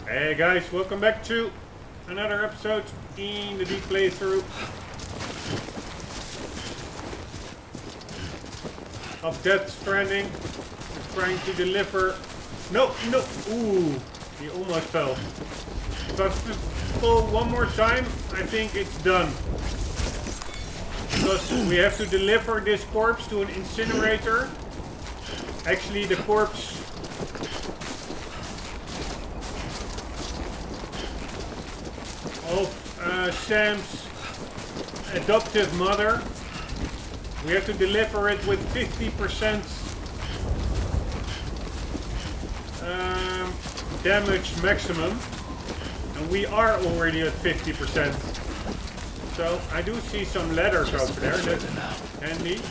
Hey guys, welcome back to another episode in the deep playthrough of Death Stranding. We're trying to deliver... No! Ooh, he almost fell. If I fall one more time, I think it's done. Because we have to deliver this corpse to an incinerator. Actually, the corpse... of Sam's adoptive mother. We have to deliver it with 50% damage maximum, and we are already at 50%. So I do see some ladders over there. That's handy.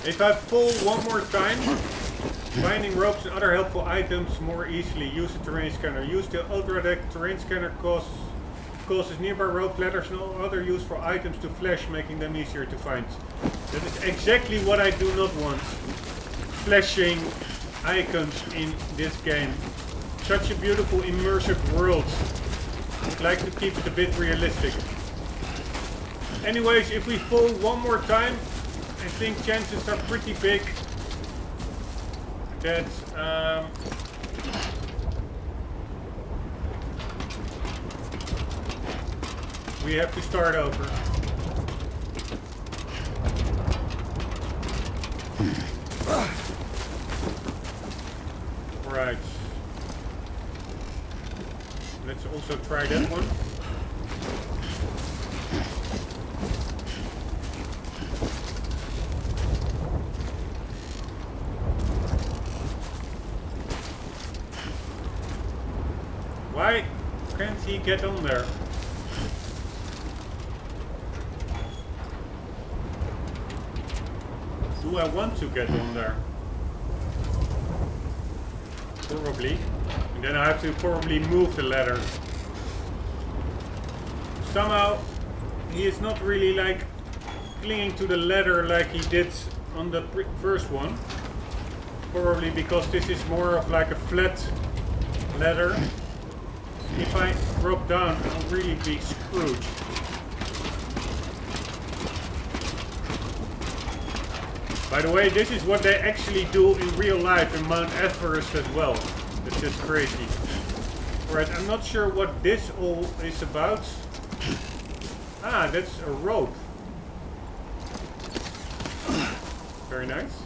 If I fall one more time, finding ropes and other helpful items more easily. Use the terrain scanner. Use the ultra-deck terrain scanner causes nearby rope, ladders and all other useful items to flash, making them easier to find. That is exactly what I do not want. Flashing icons in this game. Such a beautiful immersive world. I'd like to keep it a bit realistic. Anyways, if we fall one more time, I think chances are pretty big that we have to start over. Right. Let's also try that one. Why can't he get on there? Do I want to get on there? Probably. And then I have to probably move the ladder. Somehow he is not really like clinging to the ladder like he did on the first one. Probably because this is more of like a flat ladder. If I drop down, I'll really be screwed. By the way, this is what they actually do in real life in Mount Everest as well. It's just crazy. Alright, I'm not sure what this all is about. Ah, that's a rope. Very nice.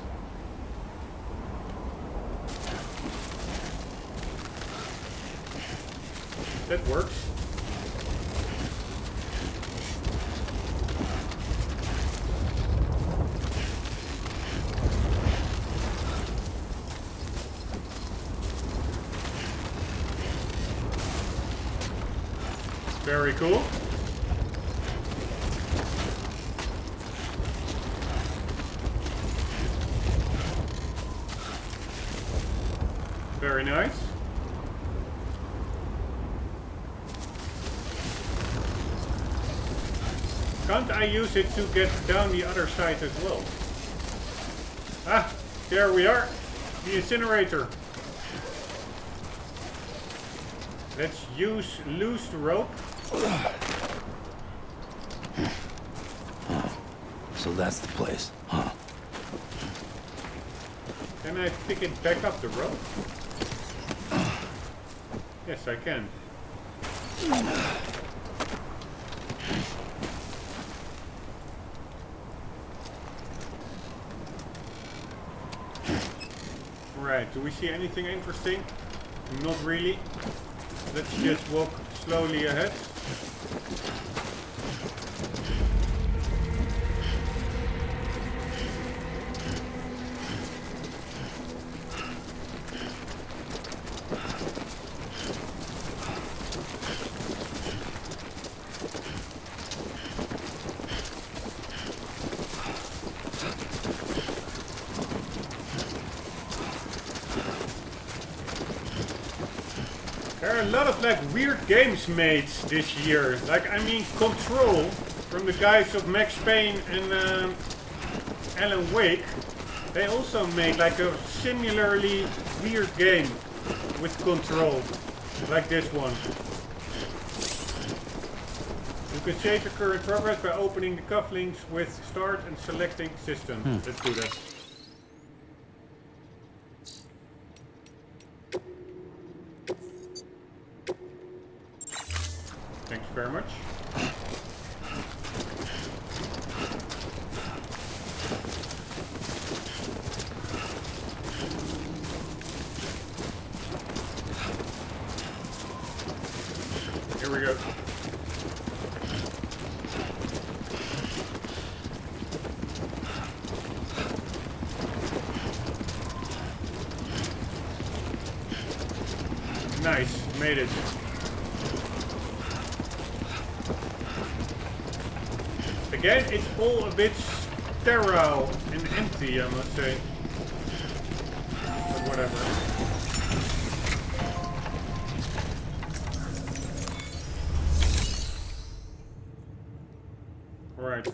That works. Very cool. Very nice. Can't I use it to get down the other side as well? Ah, there we are. The incinerator. Let's loose the rope. So that's the place, huh? Can I pick it back up the rope? Yes, I can. Right, do we see anything interesting? Not really. Let's just walk slowly ahead. There are a lot of like weird games made this year. Like, I mean, Control from the guys of Max Payne and Alan Wake They also made like a similarly weird game with control, like this one. You can save your current progress by opening the cufflinks with start and selecting system. Let's do that. Thanks very much. Here we go. Nice, made it. Again, it's all a bit sterile and empty, I must say. But whatever. Alright.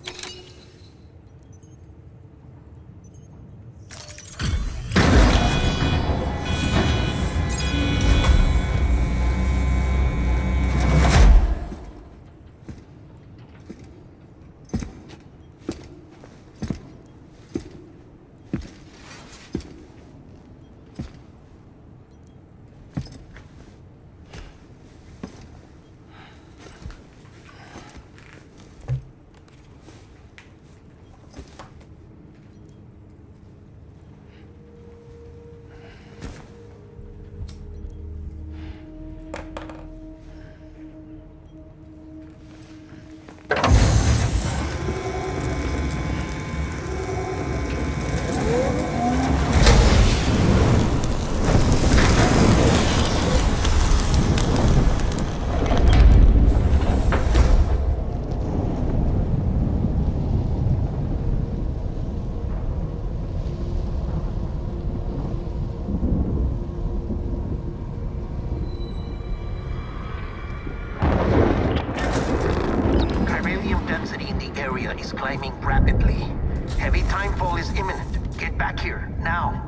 Is climbing rapidly. Heavy timefall is imminent. Get back here, now.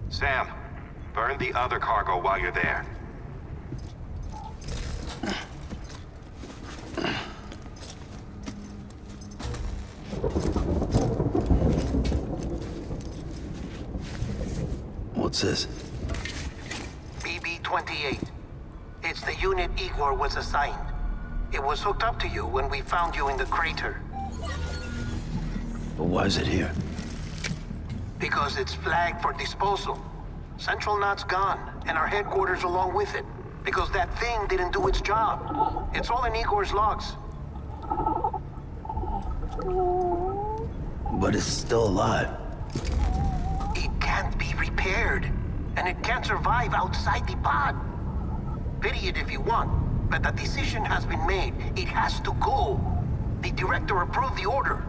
Sam, burn the other cargo while you're there. What's this? BB-28. It's the unit Igor was assigned. It was hooked up to you when we found you in the crater. But why is it here? Because it's flagged for disposal. Central Knot's gone, and our headquarters along with it. Because that thing didn't do its job. It's all in Igor's logs. But it's still alive. It can't be repaired. And it can't survive outside the pod. Pity it if you want. But the decision has been made. It has to go. The director approved the order.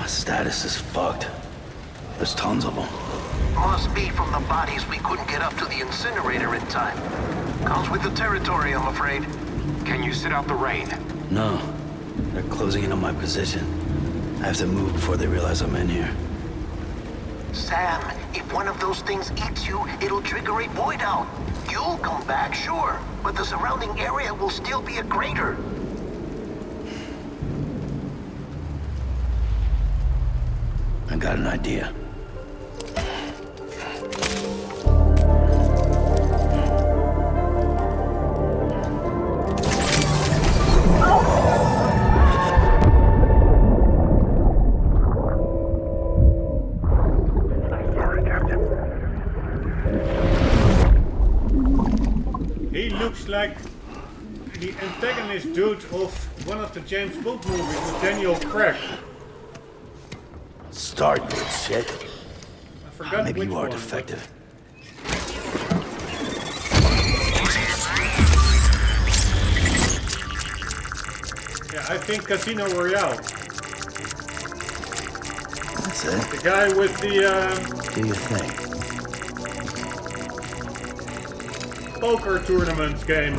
Status is fucked. There's tons of them. Must be from the bodies we couldn't get up to the incinerator in time. Comes with the territory, I'm afraid. Can you sit out the rain? No. They're closing in on my position. I have to move before they realize I'm in here. Sam, if one of those things eats you, it'll trigger a void out. You'll come back, sure, but the surrounding area will still be a crater. I got an idea. He looks like the antagonist dude of one of the James Bond movies with Daniel Craig. Start, you shit. I forgot Maybe which you are one, defective. Yeah, I think Casino Royale. That's it. The guy with the Do your thing. poker tournament game.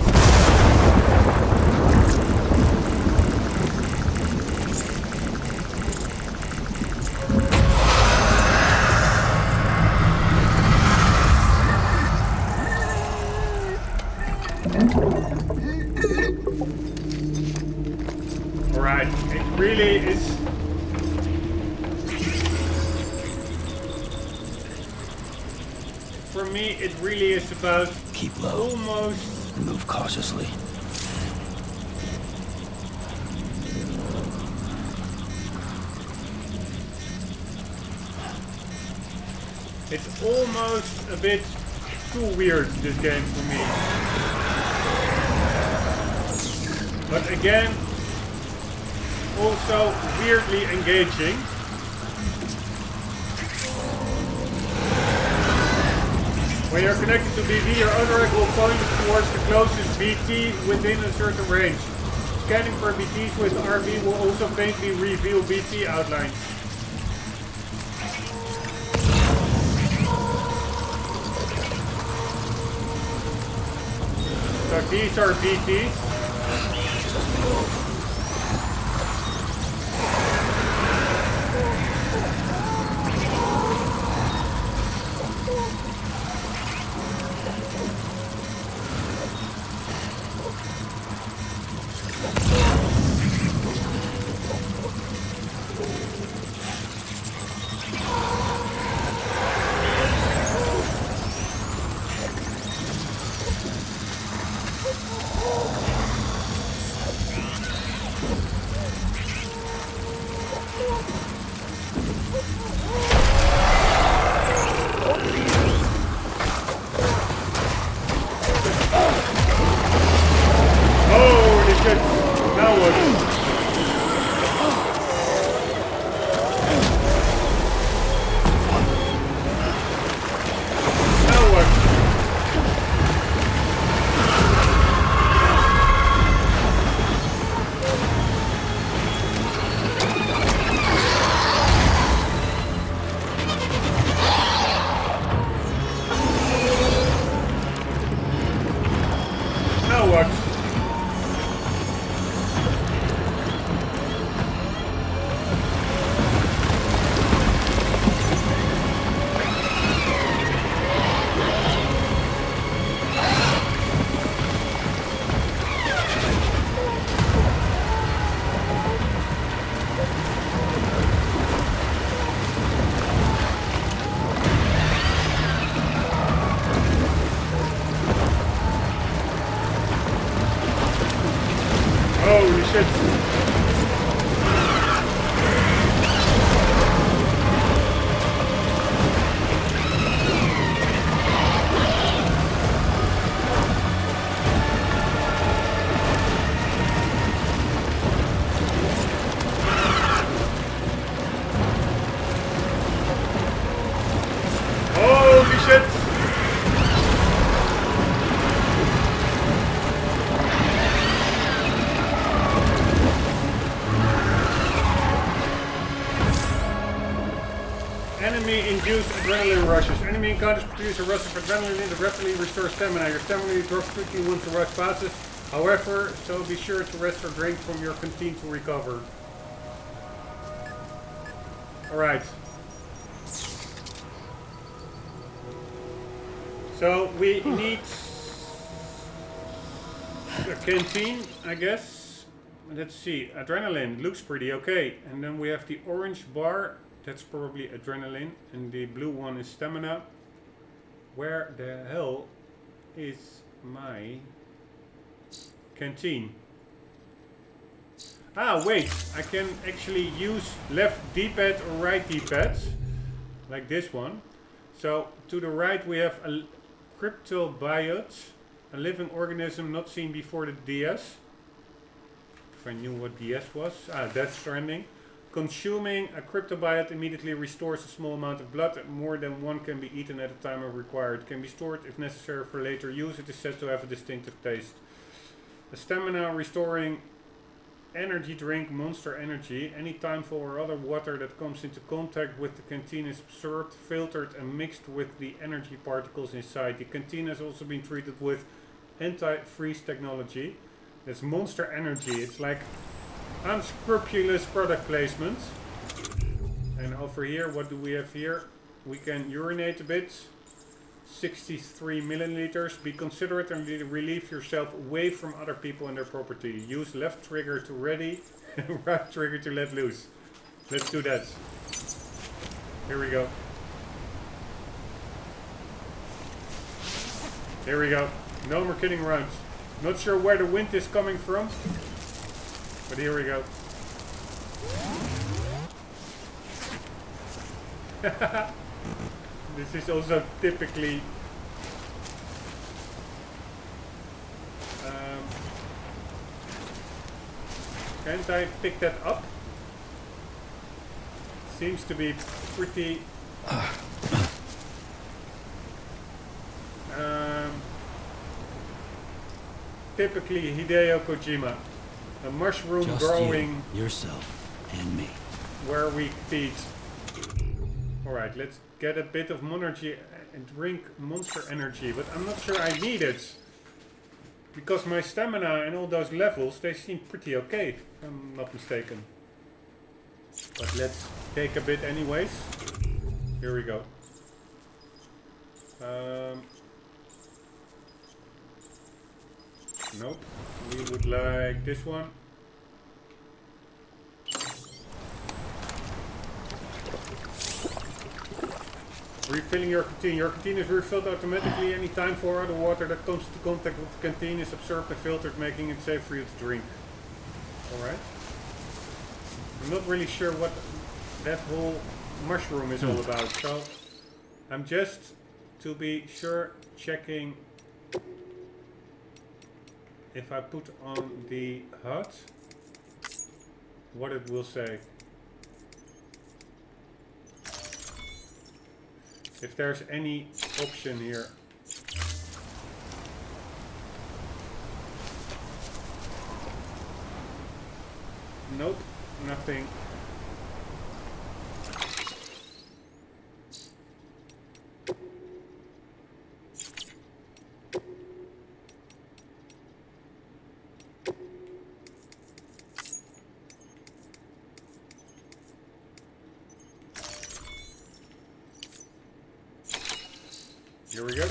Right, it really is. For me, it really is about Keep low. almost And move cautiously. It's almost a bit too weird, this game, for me. But again, also weirdly engaging. When you're connected to BT, your other egg will point towards the closest BT within a certain range. Scanning for BTs with RV will also faintly reveal BT outlines. So these are BTs. Holy shit. Holy shit. Enemy-induced adrenaline rushes. Enemy encounters produce a rush of adrenaline that rapidly restores stamina. Your stamina drops quickly once the rush passes. However, so be sure to rest or drink from your canteen to recover. Alright. So we need a canteen, I guess. Let's see. Adrenaline looks pretty okay. And then we have the orange bar. That's probably adrenaline. And the blue one is stamina. Where the hell is my canteen? Ah, wait. I can actually use left D-pad or right D-pad. Like this one. So to the right we have a cryptobiote. A living organism not seen before the DS. If I knew what DS was. Ah, Death Stranding. Consuming a cryptobiote immediately restores a small amount of blood. More than one can be eaten at a time if required. Can be stored if necessary for later use. It is said to have a distinctive taste. A stamina restoring energy drink, Monster Energy. Any timeful or other water that comes into contact with the canteen is absorbed, filtered and mixed with the energy particles inside. The canteen has also been treated with anti-freeze technology. That's Monster Energy. It's like unscrupulous product placement. And over here, what do we have here? We can urinate a bit. 63 milliliters. Be considerate and relieve yourself away from other people and their property. Use left trigger to ready, right trigger to let loose. Let's do that. Here we go. Here we go. No more kidding around. Not sure where the wind is coming from, but here we go. This is also typically can't I pick that up? Seems to be pretty typically Hideo Kojima. A mushroom Just growing you, yourself and me. Where we feed. Alright, let's get a bit of Monergy and drink Monster Energy, but I'm not sure I need it. Because my stamina and all those levels, they seem pretty okay, if I'm not mistaken. But let's take a bit anyways. Here we go. Nope. We would like this one. Refilling your canteen. Your canteen is refilled automatically any time for the water that comes into contact with the canteen is absorbed and filtered, making it safe for you to drink. Alright. I'm not really sure what that whole mushroom is all about, so I'm just, to be sure, checking if I put on the HUD what it will say. If there's any option here. Nope, nothing. Here we go.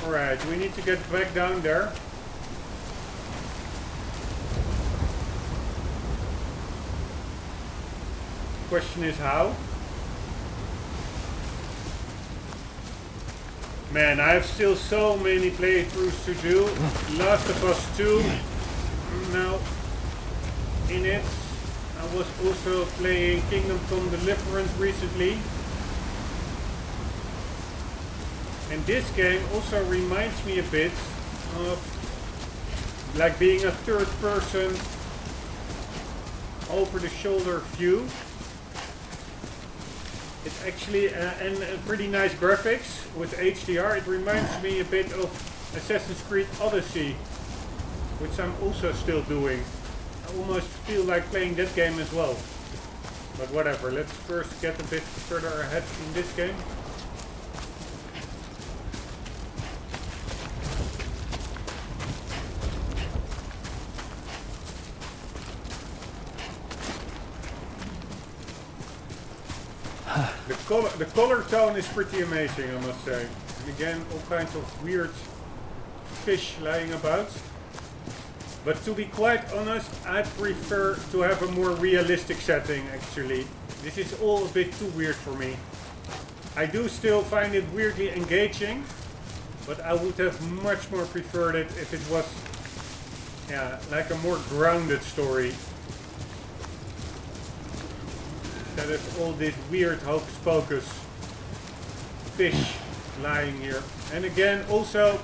Alright, we need to get back down there. Question is how? Man, I have still so many playthroughs to do. Last of Us 2. Now in it. I was also playing Kingdom Come Deliverance recently. And this game also reminds me a bit of like being a third person over the shoulder view. It's actually a pretty nice graphics with HDR. It reminds me a bit of Assassin's Creed Odyssey, which I'm also still doing. I almost feel like playing that game as well. But whatever, let's first get a bit further ahead in this game. The color tone is pretty amazing, I must say. And again, all kinds of weird fish lying about. But to be quite honest, I prefer to have a more realistic setting, actually. This is all a bit too weird for me. I do still find it weirdly engaging, but I would have much more preferred it if it was, yeah, like a more grounded story. Instead of all this weird hocus pocus fish lying here. And again, also,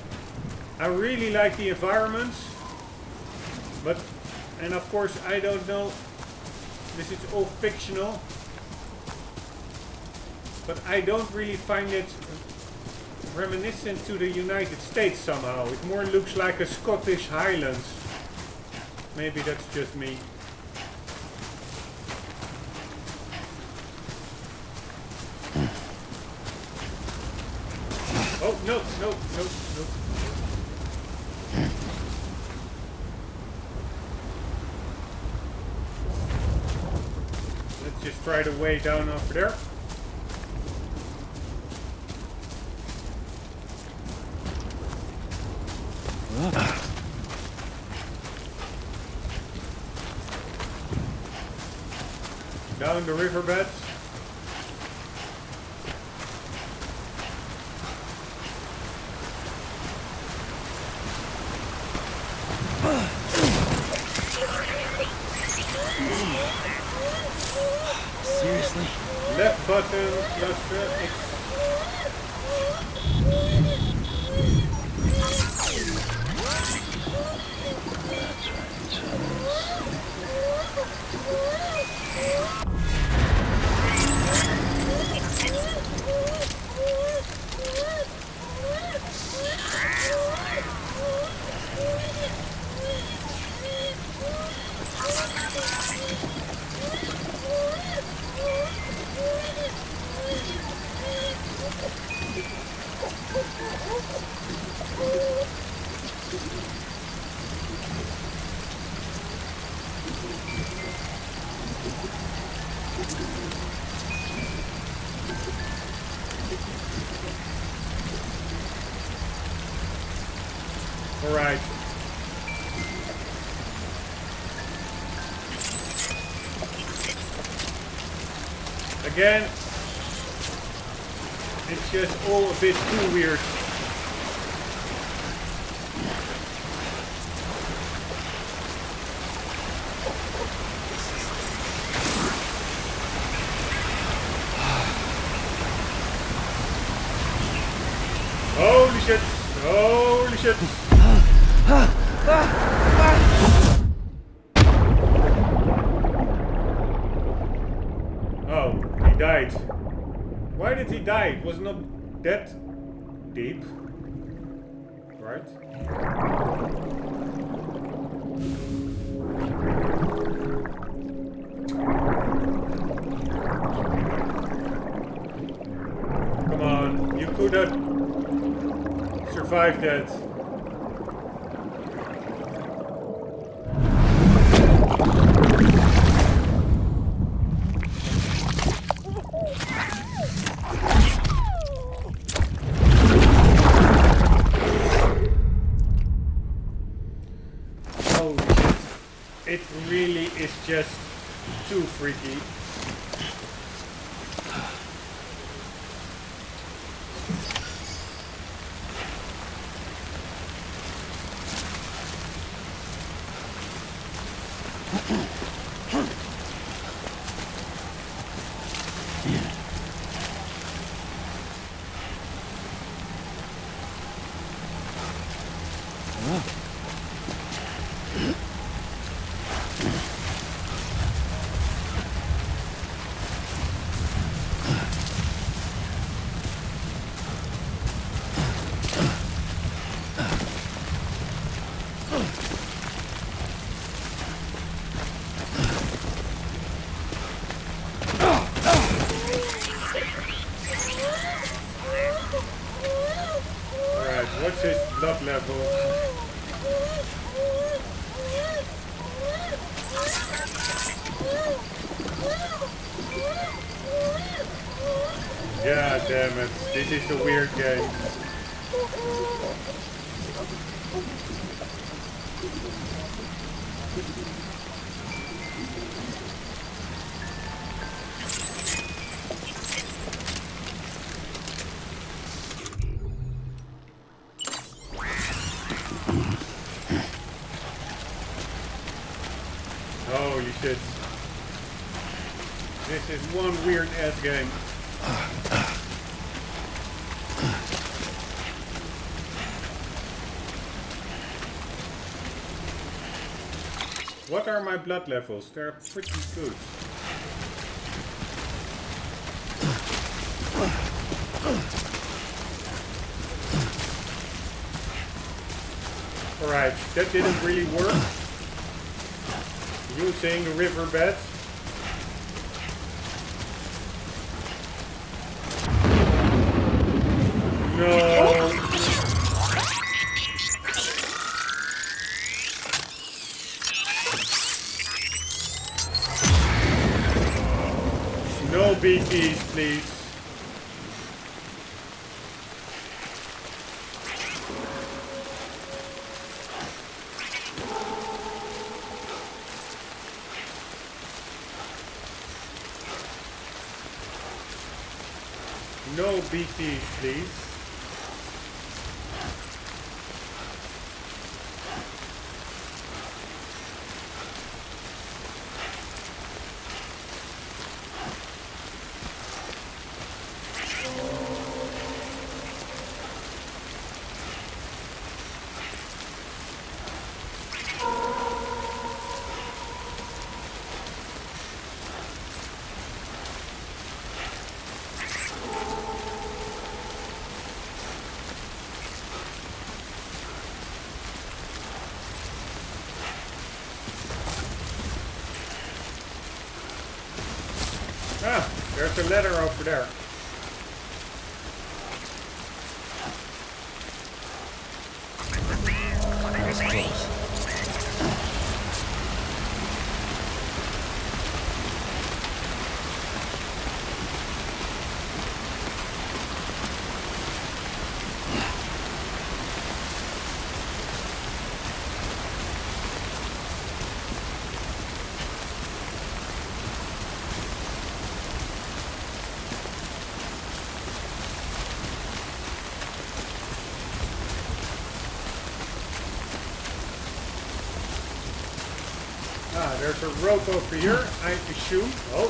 I really like the environments, but, and of course I don't know, this is all fictional, but I don't really find it reminiscent to the United States somehow. It more looks like a Scottish Highlands. Maybe that's just me. Oh, no. Let's just try the way down over there. Down the riverbed. Seriously? Left button plus X. That's right. All right. Again, it's just all a bit too weird. Holy shit! Holy shit! Oh, he died. Why did he die? It was not that deep, right? Come on, you could have survived that. It really is just too freaky. damn it. This is a weird game. Holy shit. This is one weird ass game. What are my blood levels? They're pretty good. Alright, that didn't really work. Using the riverbed. No. No BTs, please. No BTs, please. Ah, there's a ladder over there. That's close. Ah, there's a rope over here, I assume. Oh.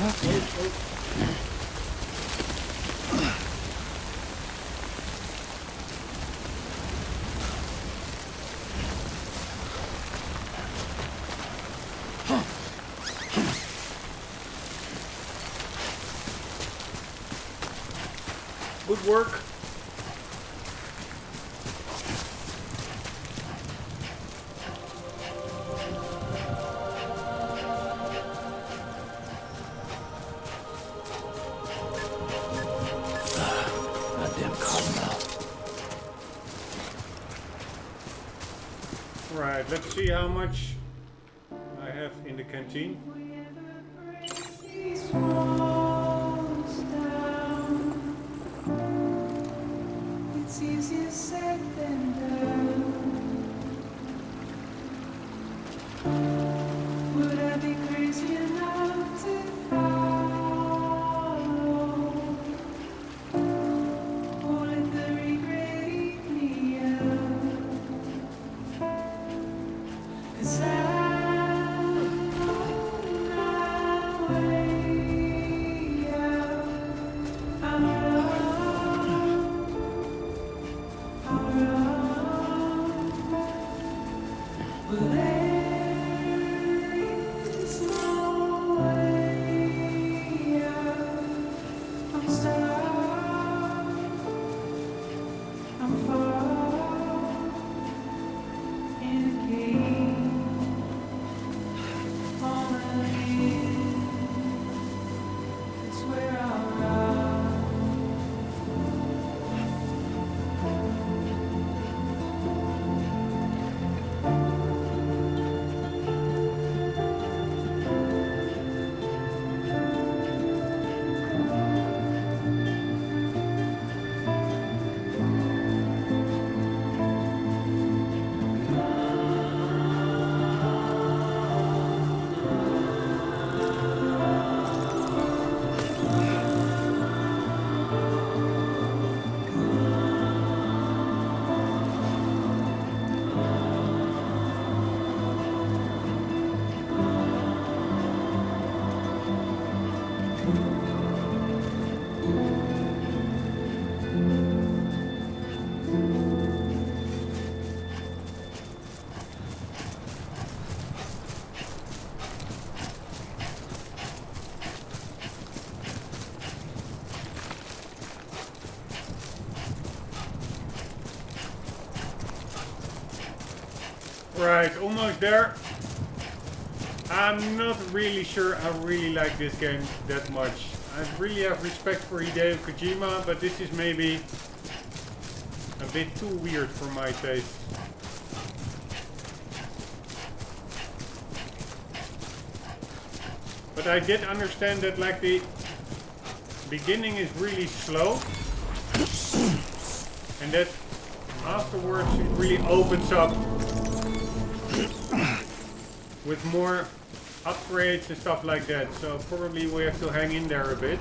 Good work. Right, let's see how much I have in the canteen. It's easier said than done. Would I be crazy enough to follow? Or let the regret eat me up? 'Cause I'm on my way. Right, almost there. I'm not really sure I really like this game that much. I really have respect for Hideo Kojima, but this is maybe a bit too weird for my taste. But I did understand that like the beginning is really slow and that afterwards it really opens up with more upgrades and stuff like that. So probably we have to hang in there a bit.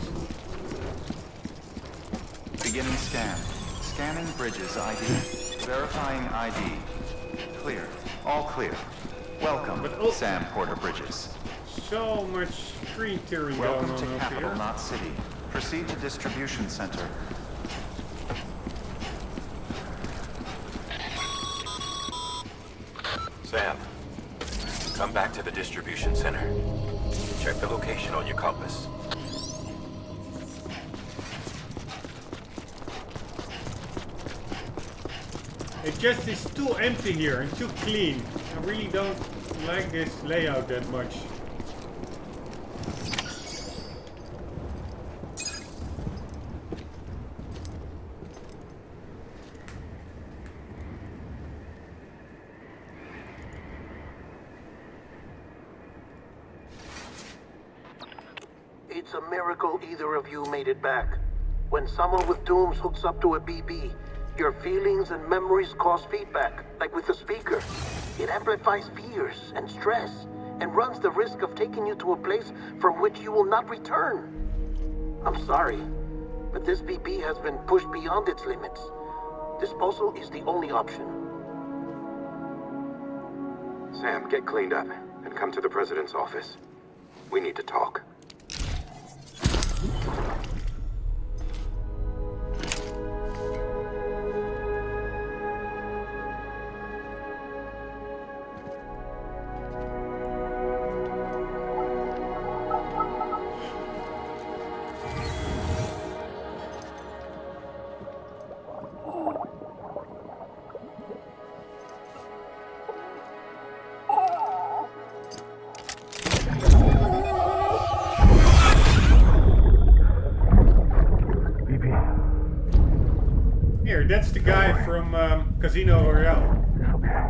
Beginning scan. Scanning bridges ID. Verifying ID. Clear. All clear. Welcome, Sam Porter Bridges. So much screen tearing Welcome going to on over Capital, here. not City. Proceed to distribution center. Sam, come back to the distribution center. Check the location on your compass. It just is too empty here and too clean. I really don't like this layout that much. It's a miracle either of you made it back. When someone with dooms hooks up to a BB, your feelings and memories cause feedback, like with the speaker. It amplifies fears and stress, and runs the risk of taking you to a place from which you will not return. I'm sorry, but this BB has been pushed beyond its limits. Disposal is the only option. Sam, get cleaned up and come to the president's office. We need to talk. Here, that's the guy from Casino Royale. It's okay.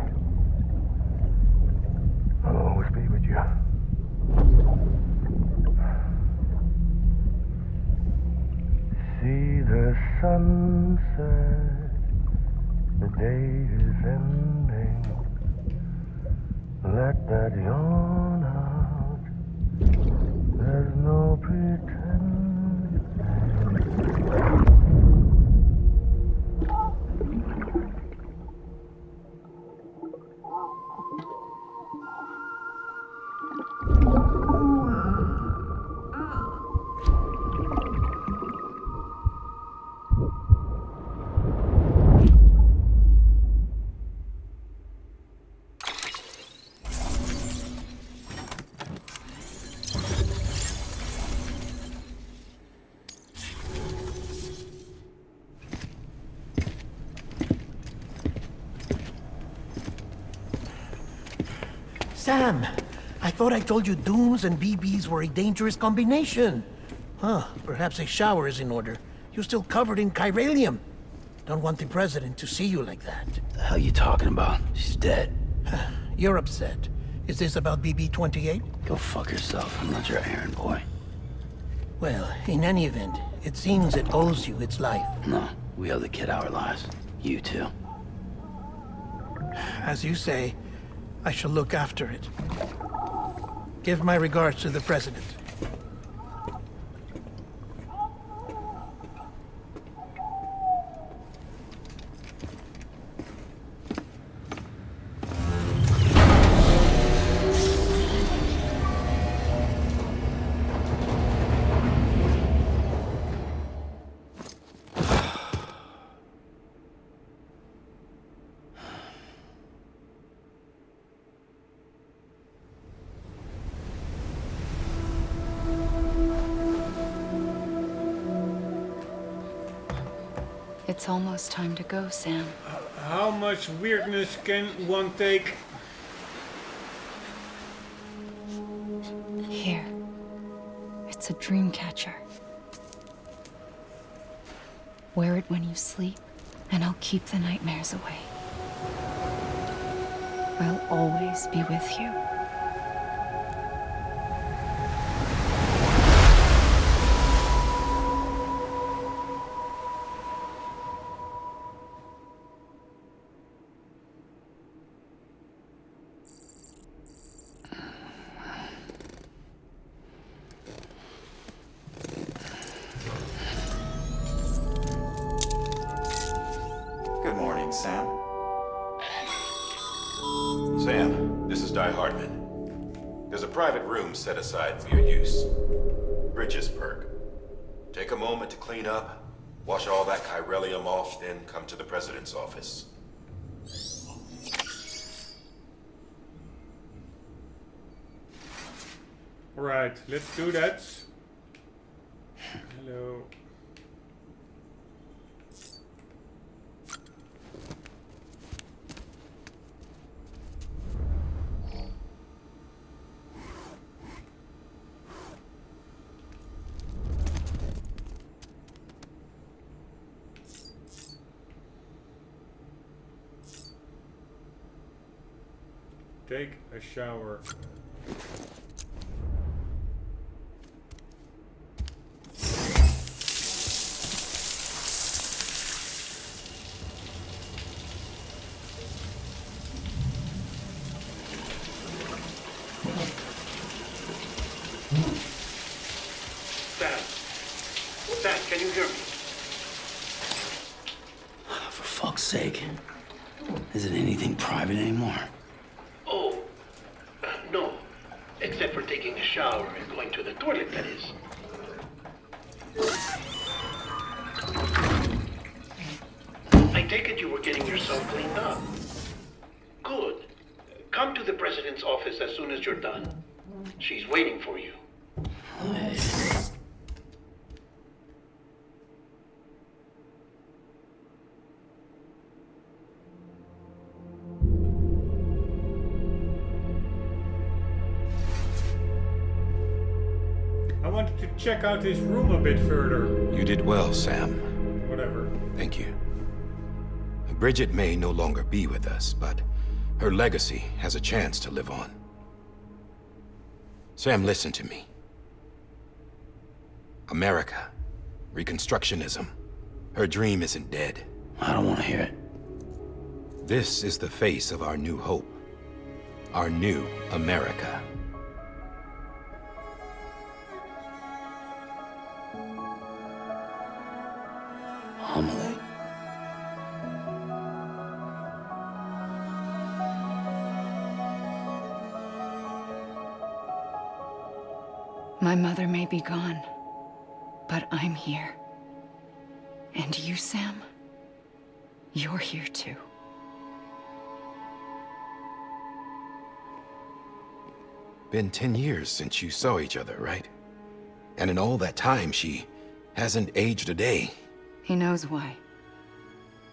I'll always be with you. See the sunset, the day is ending. Let that yawn out. There's no pretending. Sam, I thought I told you dooms and BBs were a dangerous combination. Huh, perhaps a shower is in order. You're still covered in chiralium. Don't want the president to see you like that. The hell you talking about? She's dead. You're upset. Is this about BB-28? Go fuck yourself. I'm not your errand boy. Well, in any event, it seems it owes you its life. No, we owe the kid our lives. You too. As you say, I shall look after it. Give my regards to the president. It's almost time to go, Sam. How much weirdness can one take? It's a dream catcher. Wear it when you sleep, and I'll keep the nightmares away. I'll always be with you. Good morning, Sam. Sam, this is Di Hardman. There's a private room set aside for your use. Bridges perk. Take a moment to clean up, wash all that chiralium off, then come to the President's office. Alright, let's do that. Hello. Take a shower. Sam, can you hear me? For fuck's sake. Is it anything private anymore? Oh, no. Except for taking a shower and going to the toilet, that is. I take it you were getting yourself cleaned up. Good. Come to the President's office as soon as you're done. She's waiting for you. I wanted to check out this room a bit further. You did well, Sam. Whatever. Thank you. Bridget may no longer be with us, but her legacy has a chance to live on. Sam, listen to me. America, Reconstructionism, her dream isn't dead. I don't want to hear it. This is the face of our new hope. Our new America. Homily. My mother may be gone, but I'm here. And you, Sam, you're here too. Been 10 years since you saw each other, right? And in all that time, she hasn't aged a day. He knows why.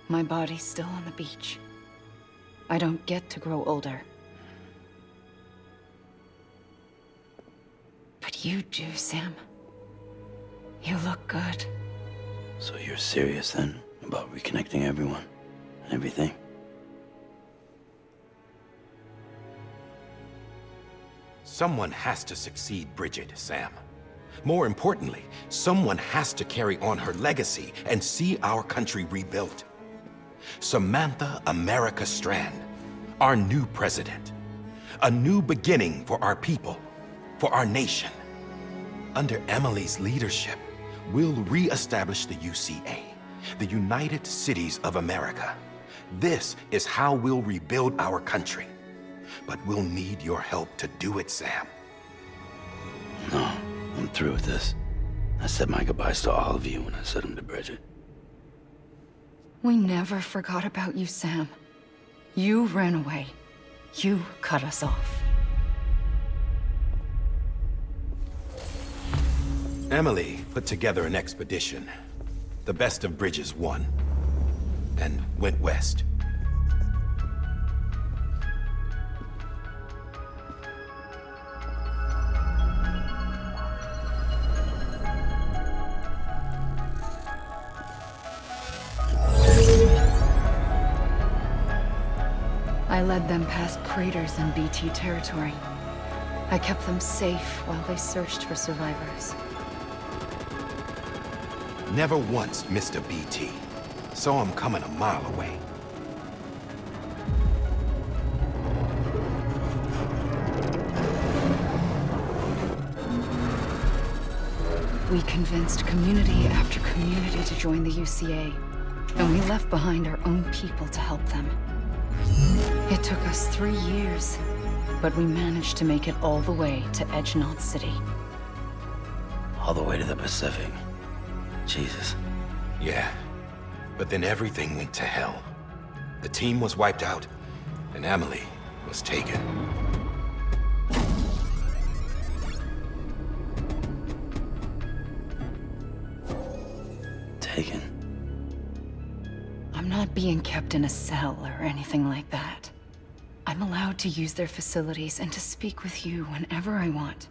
My body's still on the beach. I don't get to grow older. But you do, Sam. You look good. So you're serious then about reconnecting everyone and everything? Someone has to succeed Bridget, Sam. More importantly, someone has to carry on her legacy and see our country rebuilt. Samantha America Strand, our new president. A new beginning for our people, for our nation. Under Emily's leadership, we'll re-establish the UCA, the United Cities of America. This is how we'll rebuild our country. But we'll need your help to do it, Sam. No, I'm through with this. I said my goodbyes to all of you when I said them to Bridget. We never forgot about you, Sam. You ran away. You cut us off. Emily put together an expedition. The best of Bridges won. And went west. I led them past craters in BT territory. I kept them safe while they searched for survivors. Never once missed a BT. Saw him coming a mile away. We convinced community after community to join the UCA, and we left behind our own people to help them. It took us 3 years, but we managed to make it all the way to Edge-Knot City. All the way to the Pacific. Jesus. Yeah, but then everything went to hell. The team was wiped out, and Emily was taken. Taken? I'm not being kept in a cell or anything like that. I'm allowed to use their facilities and to speak with you whenever I want.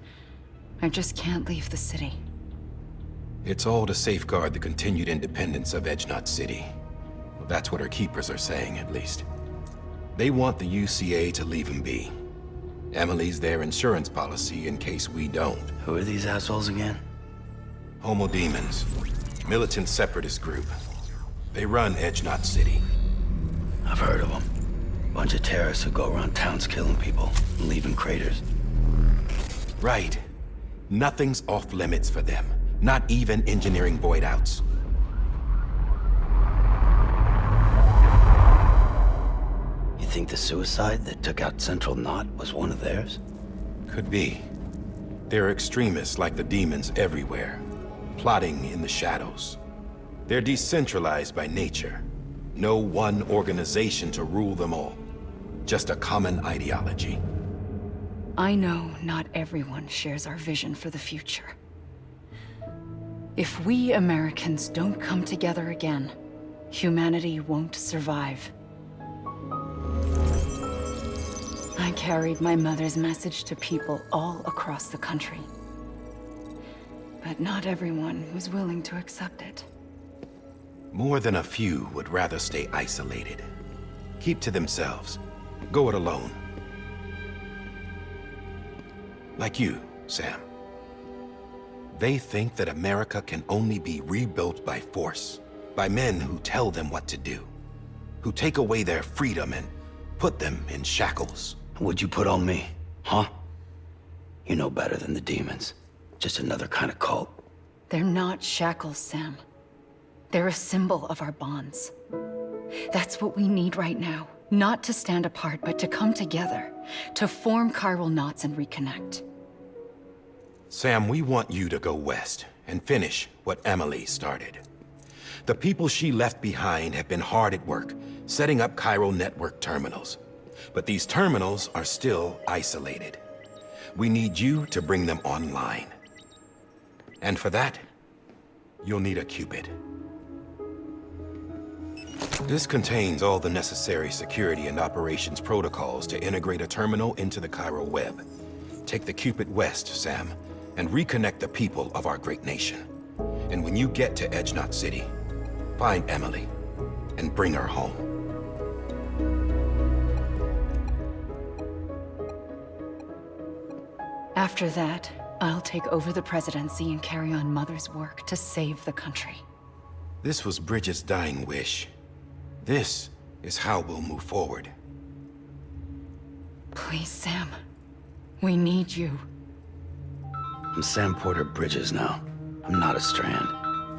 I just can't leave the city. It's all to safeguard the continued independence of Edge-Knot City. Well, that's what our keepers are saying, at least. They want the UCA to leave him be. Emily's their insurance policy in case we don't. Who are these assholes again? Homo Demons. Militant separatist group. They run Edge-Knot City. I've heard of them. Bunch of terrorists who go around towns killing people and leaving craters. Right. Nothing's off limits for them. Not even engineering void outs. You think the suicide that took out Central Knot was one of theirs? Could be. There are extremists like the demons everywhere, plotting in the shadows. They're decentralized by nature. No one organization to rule them all. Just a common ideology. I know not everyone shares our vision for the future. If we Americans don't come together again, humanity won't survive. I carried my mother's message to people all across the country. But not everyone was willing to accept it. More than a few would rather stay isolated. Keep to themselves. Go it alone. Like you, Sam. They think that America can only be rebuilt by force, by men who tell them what to do, who take away their freedom and put them in shackles. What'd you put on me, huh? You know better than the demons. Just another kind of cult. They're not shackles, Sam. They're a symbol of our bonds. That's what we need right now. Not to stand apart, but to come together, to form chiral knots and reconnect. Sam, we want you to go west and finish what Emily started. The people she left behind have been hard at work, setting up chiral network terminals. But these terminals are still isolated. We need you to bring them online. And for that, you'll need a Cupid. This contains all the necessary security and operations protocols to integrate a terminal into the chiral web. Take the Cupid west, Sam, and reconnect the people of our great nation. And when you get to Edge-Knot City, find Emily and bring her home. After that, I'll take over the presidency and carry on Mother's work to save the country. This was Bridget's dying wish. This is how we'll move forward. Please, Sam. We need you. I'm Sam Porter Bridges now. I'm not a Strand.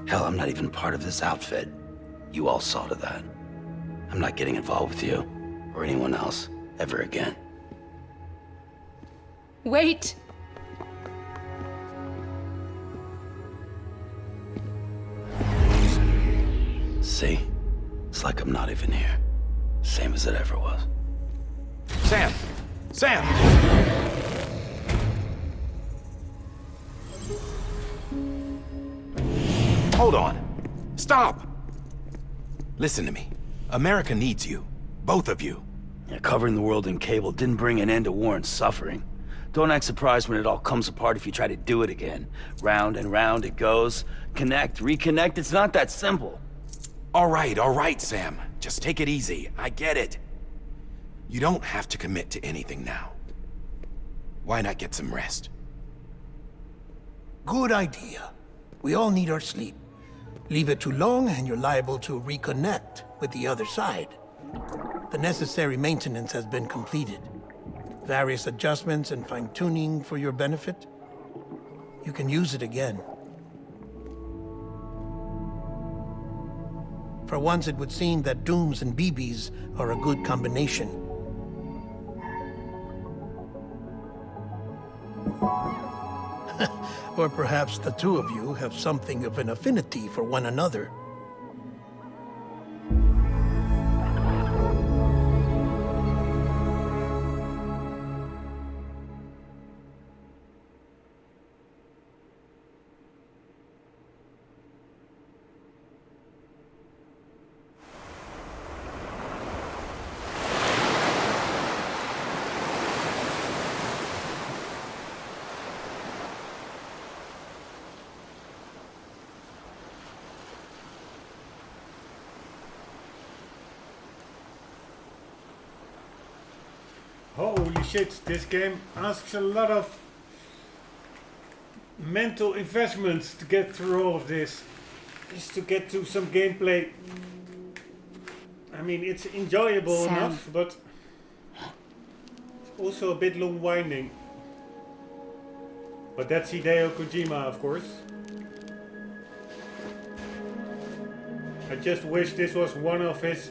Hell, I'm not even part of this outfit. You all saw to that. I'm not getting involved with you, or anyone else, ever again. Wait! See? It's like I'm not even here. Same as it ever was. Sam! Sam! Hold on. Stop! Listen to me. America needs you. Both of you. Yeah, covering the world in cable didn't bring an end to war and suffering. Don't act surprised when it all comes apart if you try to do it again. Round and round it goes. Connect, reconnect, it's not that simple. All right, Sam. Just take it easy. I get it. You don't have to commit to anything now. Why not get some rest? Good idea. We all need our sleep. Leave it too long and you're liable to reconnect with the other side. The necessary maintenance has been completed. Various adjustments and fine-tuning for your benefit. You can use it again. For once, it would seem that dooms and BBs are a good combination. Or perhaps the two of you have something of an affinity for one another. Holy shit, this game asks a lot of mental investments to get through all of this. Just to get to some gameplay. I mean, it's enjoyable Sam. enough, but it's also a bit long-winding. But that's Hideo Kojima, of course. I just wish this was one of his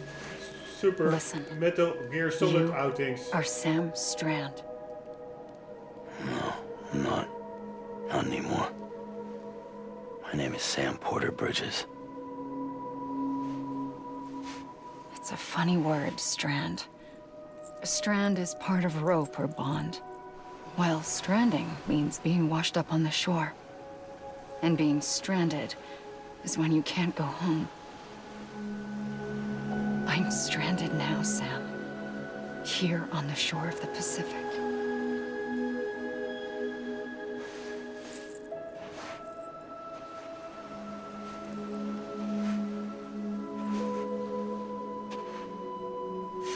super Listen, Metal Gear Solid you outings. are Sam Strand. No, I'm not. Not anymore. My name is Sam Porter Bridges. It's a funny word, Strand. A strand is part of rope or bond, while stranding means being washed up on the shore. And being stranded is when you can't go home. I'm stranded now, Sam. Here on the shore of the Pacific.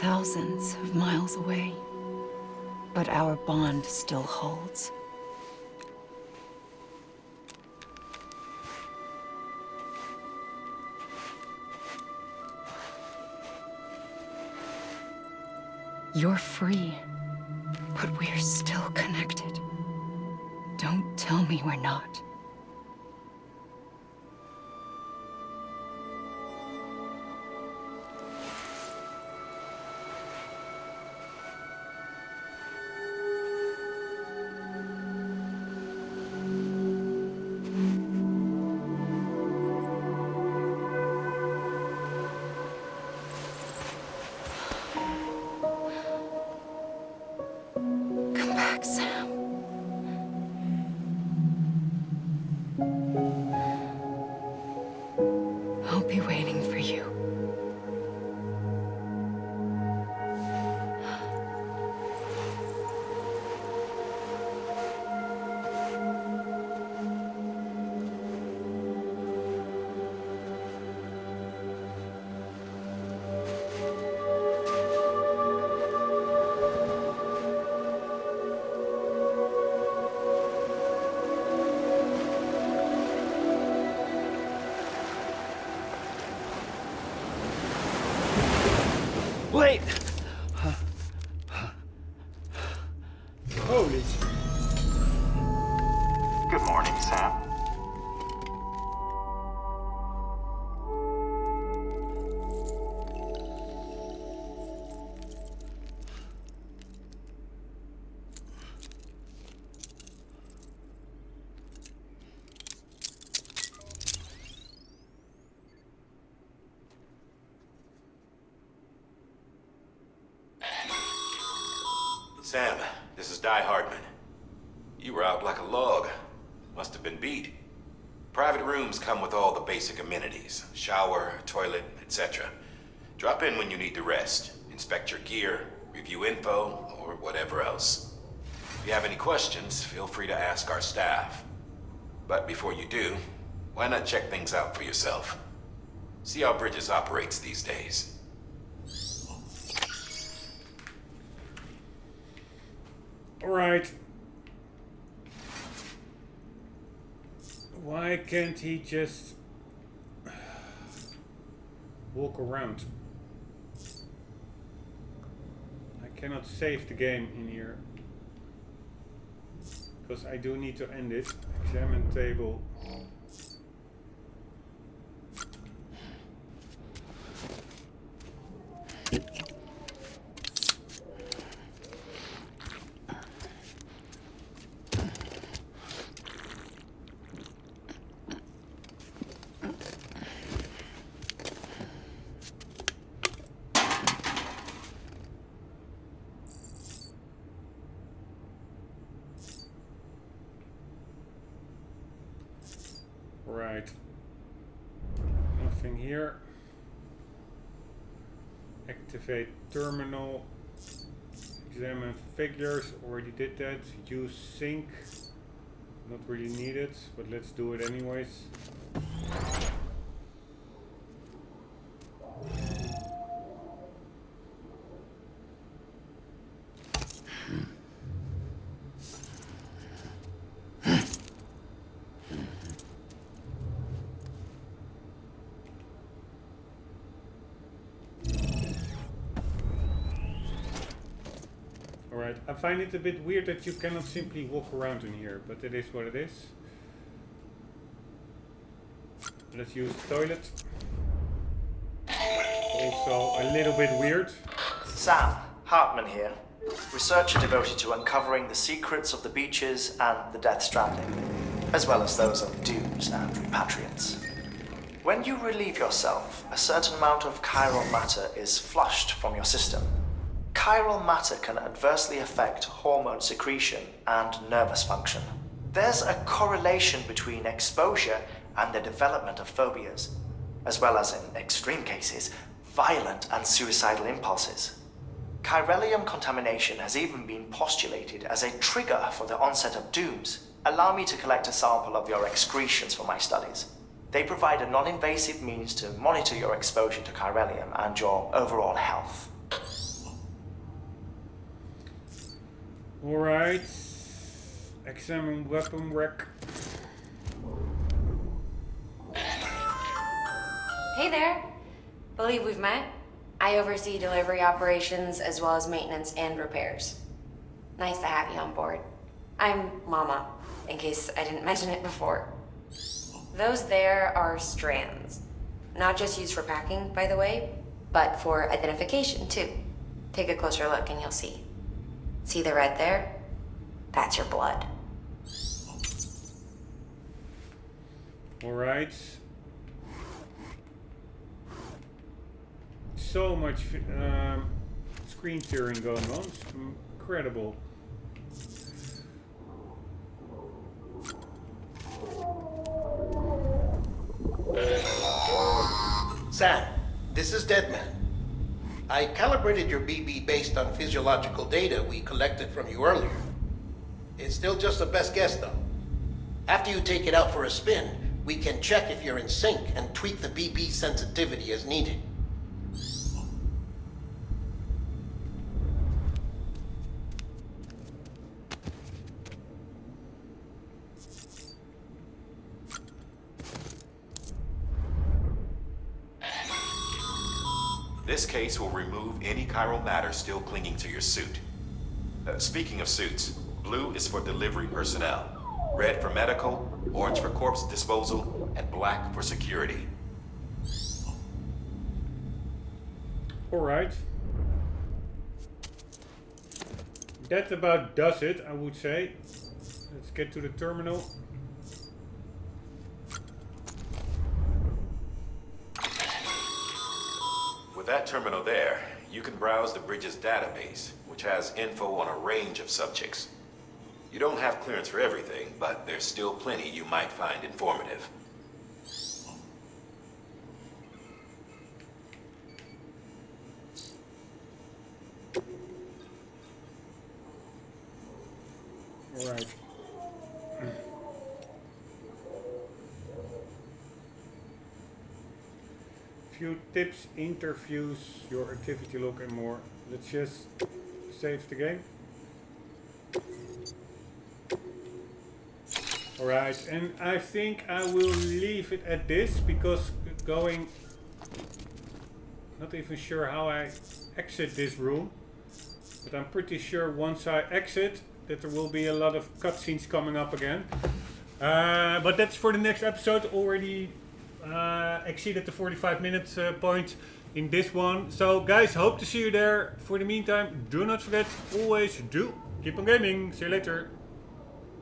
Thousands of miles away. But our bond still holds. You're free, but we're still connected. Don't tell me we're not. Come back, Sam. I'll be waiting for you. Wait! Holy. Good morning, Sam. Sam, this is Di Hardman. You were out like a log. Must have been beat. Private rooms come with all the basic amenities. Shower, toilet, etc. Drop in when you need to rest. Inspect your gear, review info, or whatever else. If you have any questions, feel free to ask our staff. But before you do, why not check things out for yourself? See how Bridges operates these days. Alright. Why can't he just walk around? I cannot save the game in here. Because I do need to end it. Examine table. Right. Nothing here. Activate terminal. Examine figures. Already did that. Use sync. Not really needed, but let's do it anyways. I find it a bit weird that you cannot simply walk around in here, but it is what it is. Let's use the toilet. Also a little bit weird. Sam, Hartman here. Researcher devoted to uncovering the secrets of the beaches and the Death Stranding, as well as those of dooms and repatriants. When you relieve yourself, a certain amount of chiral matter is flushed from your system. Chiral matter can adversely affect hormone secretion and nervous function. There's a correlation between exposure and the development of phobias, as well as, in extreme cases, violent and suicidal impulses. Chiralium contamination has even been postulated as a trigger for the onset of dooms. Allow me to collect a sample of your excretions for my studies. They provide a non-invasive means to monitor your exposure to chiralium and your overall health. Alright. Examine weapon rack. Hey there. Believe we've met. I oversee delivery operations as well as maintenance and repairs. Nice to have you on board. I'm Mama, in case I didn't mention it before. Those there are strands. Not just used for packing, by the way, but for identification too. Take a closer look and you'll see. See the red there? That's your blood. Alright. So much screen tearing going on. It's incredible. Sam, this is Deadman. I calibrated your BB based on physiological data we collected from you earlier. It's still just a best guess, though. After you take it out for a spin, we can check if you're in sync and tweak the BB sensitivity as needed. This case will remove any chiral matter still clinging to your suit. Speaking of suits, blue is for delivery personnel, red for medical, orange for corpse disposal, and black for security. Alright. That about does it, I would say. Let's get to the terminal. With that terminal there, you can browse the bridge's database, which has info on a range of subjects. You don't have clearance for everything, but there's still plenty you might find informative. Alright. Few tips, interviews, your activity log and more. Let's just save the game. Alright, and I think I will leave it at this because going... Not even sure how I exit this room. But I'm pretty sure once I exit that there will be a lot of cutscenes coming up again. But that's for the next episode. Already exceeded the 45-minute point in this one. So guys, hope to see you there. For the meantime, do not forget, always do keep on gaming. See you later.